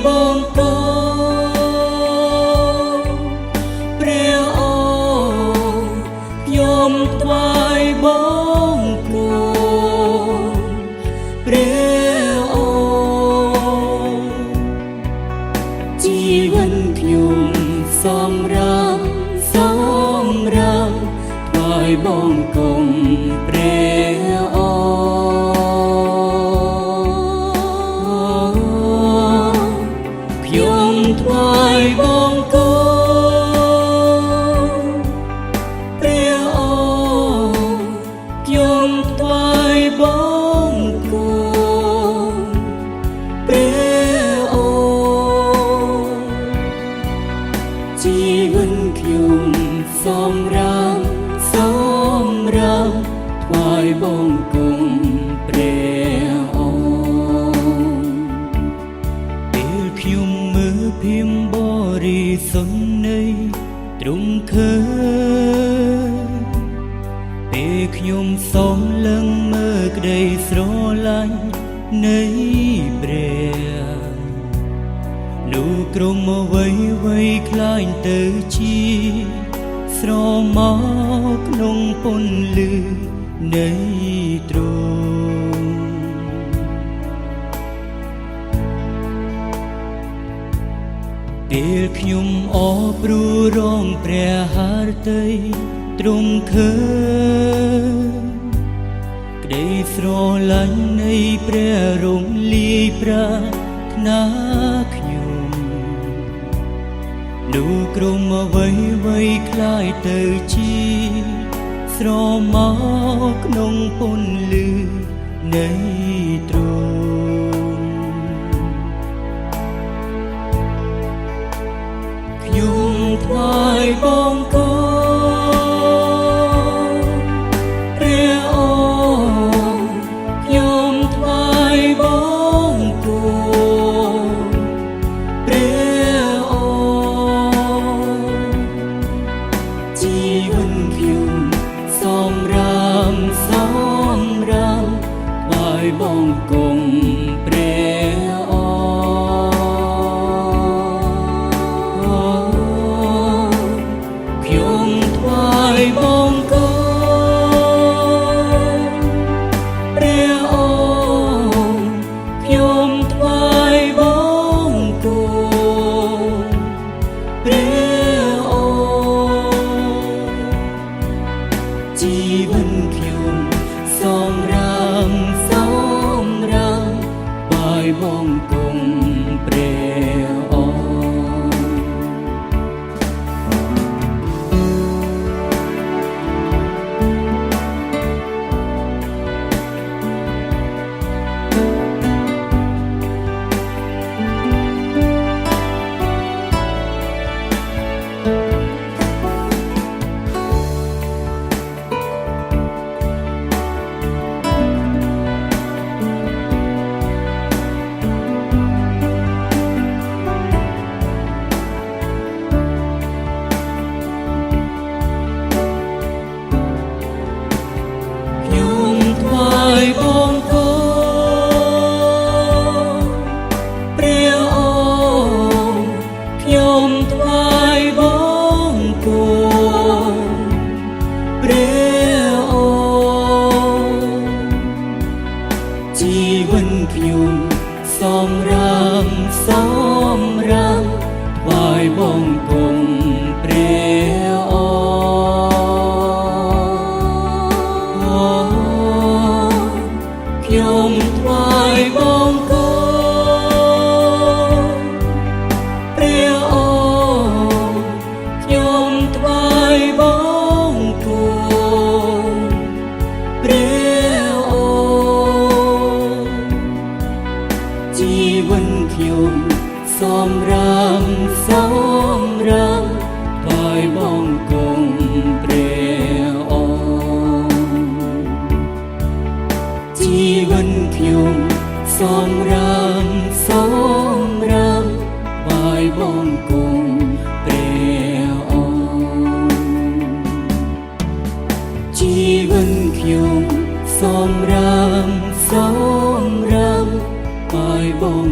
បងកូនព្រះអង្គខ្ញុំថ្វាយបងកូនព្រះអង្គជីវិតខ្ញុំសម្រាប់សម្រាប់ថ្វាយបងកូនព្រះខ្ញុំថ្វាយបងកូនព្រះអង្គខ្ញុំថ្វាយបងកូនព្រះអង្គជីវិតខ្ញុំសម្រាប់សម្រាប់ថ្វាយបងកូនព្រះអង្គពេលខ្ញុំមើលភិមបរិសុទ្ធនៃទ្រង់ឃើញពេលខ្ញុំសំលឹងមើលក្តីស្រឡាញ់នៃព្រះនោះក្រុមអ្វីខ្លាញ់ទៅជាស្រមកក្នុងពន្លឺនៃទ្រង់ពេលខ្ញុំអរព្រោះរងព្រះハរតីទ្រង់ឃើញក្តីស្រឡាញ់នៃព្រះរំលាយប្រាថ្នាខ្ញុំនោះក្រុមអ្វីខ្លាយទៅជាស្រមកក្នុងពន្លឺនៃទ្រង់ខ្ញុំថ្វាយបងកូនព្រះអង្គខ្ញុំថ្វាយបងកូនព្រះអង្គជីវិតខ្ញុំសម្រាប់សម្រាប់ថ្វាយបងកូនព្រះខ្ញុំថ្វាយបងកូនព្រះអង្គខ្ញុំថ្វាយបងកូនព្រះអង្គជីវិតខ្ញុំសម្រាប់សម្រាប់ថ្វាយបងកូនព្រះអង្គបងកូនព្រះអង្គខ្ញុំថ្វាយបងកូនព្រះអង្គជីវិតខ្ញុំសម្រាប់សម្រាប់ថ្វាយបងកូនព្រះខ្ញុំថ្វាយបងកូនព្រះអង្គខ្ញុំថ្វាយបងកូនព្រះអង្គជីវិតខ្ញុំសម្រាប់សម្រាប់ថ្វាយបងកូនព្រះអង្គជីវិតខ្ញុំសម្រាប់សម្រាប់ថ្វាយបងកូនព្រះអង្គជីវិតខ្ញុំសម្រាប់សម្រាប់ថ្វាយបង